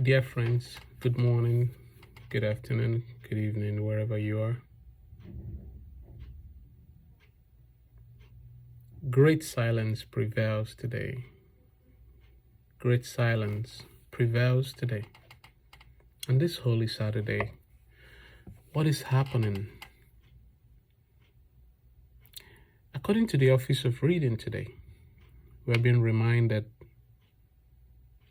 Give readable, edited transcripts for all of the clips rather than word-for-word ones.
Dear friends, good morning, good afternoon, good evening, wherever you are. Great silence prevails today. Great silence prevails today. On this Holy Saturday, what is happening? According to the Office of Reading today, we're being reminded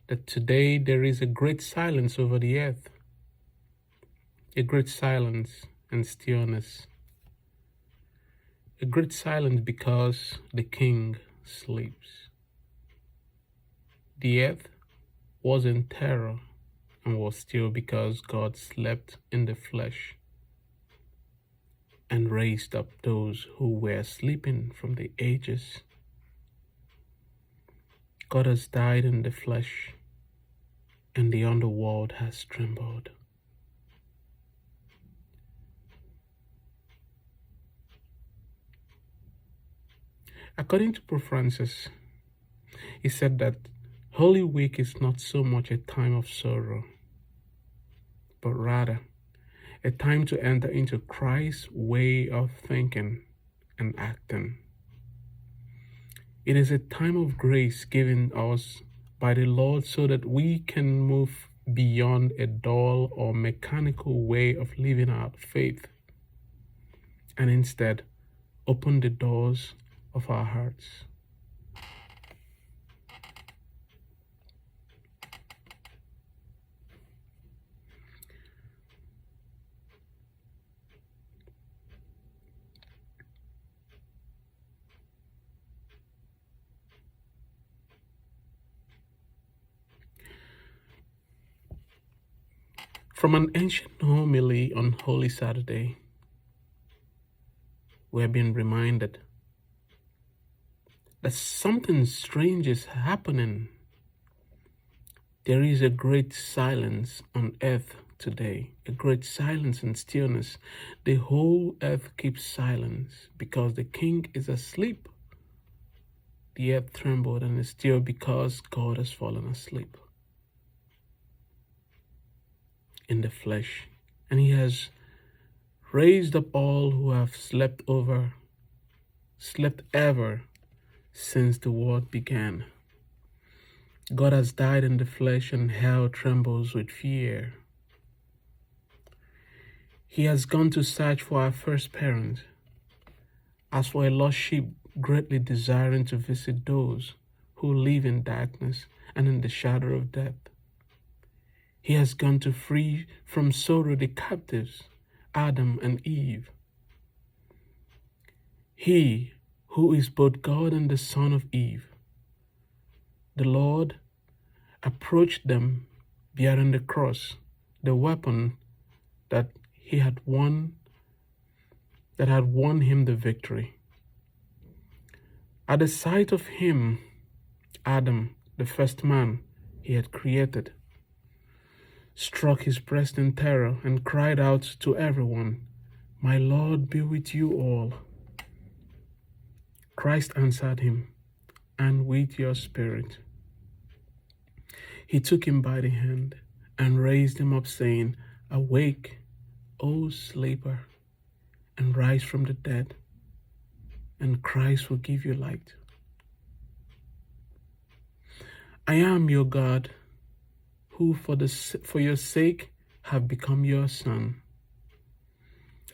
that today there is a great silence over the earth, a great silence and stillness, a great silence because the King sleeps. The earth was in terror and was still because God slept in the flesh and raised up those who were sleeping from the ages. God has died in the flesh, and the underworld has trembled. According to Pope Francis, he said that Holy Week is not so much a time of sorrow, but rather a time to enter into Christ's way of thinking and acting. It is a time of grace given us by the Lord so that we can move beyond a dull or mechanical way of living out faith and instead open the doors of our hearts. From an ancient homily on Holy Saturday, we're being reminded that something strange is happening. There is a great silence on earth today, a great silence and stillness. The whole earth keeps silence because the King is asleep. The earth trembled and is still because God has fallen asleep in the flesh, and he has raised up all who have slept ever since the world began. God has died in the flesh, and hell trembles with fear. He has gone to search for our first parents, as for a lost sheep greatly desiring to visit those who live in darkness and in the shadow of death. He has gone to free from sorrow the captives, Adam and Eve. He who is both God and the Son of Eve, the Lord, approached them bearing the cross, the weapon that had won him the victory. At the sight of him, Adam, the first man he had created, struck his breast in terror and cried out to everyone, "My Lord be with you all." Christ answered him, "And with your spirit." He took him by the hand and raised him up, saying, "Awake, O sleeper, and rise from the dead, and Christ will give you light." I am your God, who for your sake have become your son.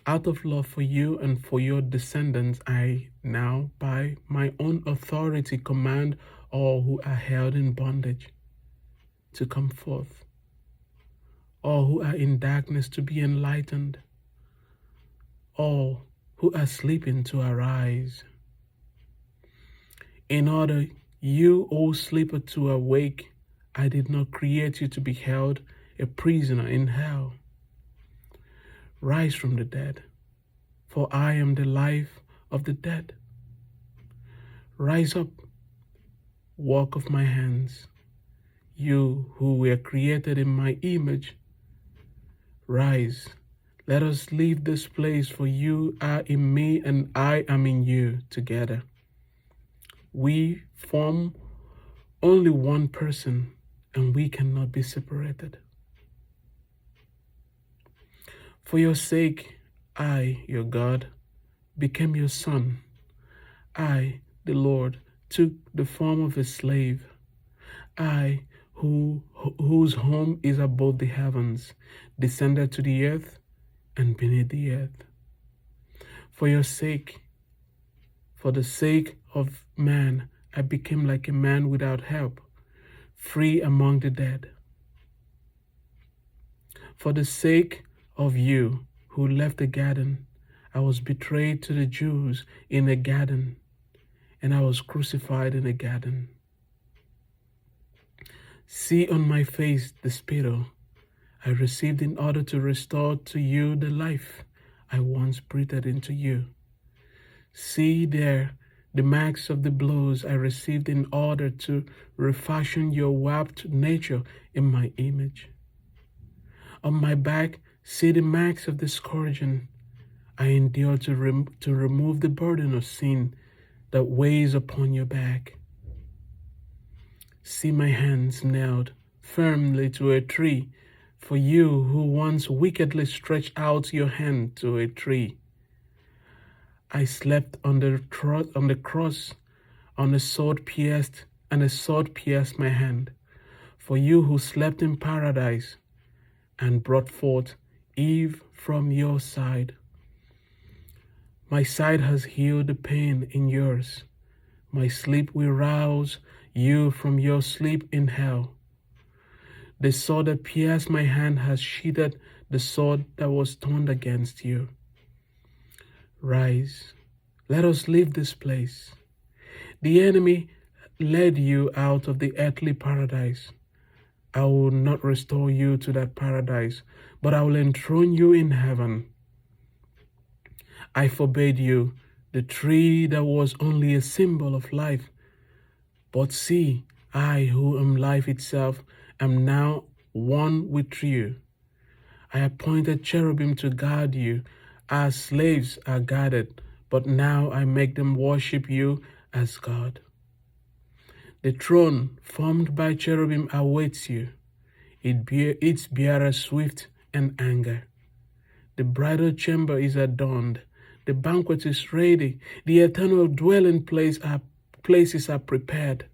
Out of love for you and for your descendants, I now, by my own authority, command all who are held in bondage to come forth, all who are in darkness to be enlightened, all who are sleeping to arise. In order you, O sleeper, to awake, I did not create you to be held a prisoner in hell. Rise from the dead, for I am the life of the dead. Rise up, work of my hands, you who were created in my image. Rise, let us leave this place, for you are in me and I am in you together. We form only one person, and we cannot be separated. For your sake, I, your God, became your son. I, the Lord, took the form of a slave. I, whose home is above the heavens, descended to the earth and beneath the earth. For your sake, for the sake of man, I became like a man without help, free among the dead. For the sake of you who left the garden, I was betrayed to the Jews in a garden, and I was crucified in a garden. See on my face the spittle I received in order to restore to you the life I once breathed into you. See there the marks of the blows I received in order to refashion your warped nature in my image. On my back, see the marks of the scourging I endured to remove the burden of sin that weighs upon your back. See my hands nailed firmly to a tree, for you who once wickedly stretched out your hand to a tree. I slept on the cross, on a sword pierced, and a sword pierced my hand. For you who slept in paradise, and brought forth Eve from your side. My side has healed the pain in yours. My sleep will rouse you from your sleep in hell. The sword that pierced my hand has sheathed the sword that was turned against you. Rise, let us leave this place. The enemy led you out of the earthly paradise. I will not restore you to that paradise, but I will enthrone you in heaven. I forbade you, the tree that was only a symbol of life. But see, I who am life itself am now one with you. I appointed cherubim to guard you as slaves are guarded, but now I make them worship you as God. The throne formed by cherubim awaits you. Its bearer swift and anger. The bridal chamber is adorned. The banquet is ready. The eternal dwelling places are prepared.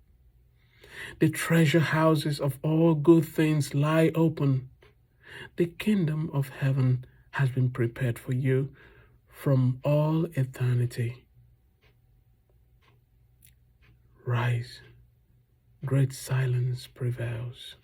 The treasure houses of all good things lie open. The kingdom of heaven has been prepared for you from all eternity. Rise, great silence prevails.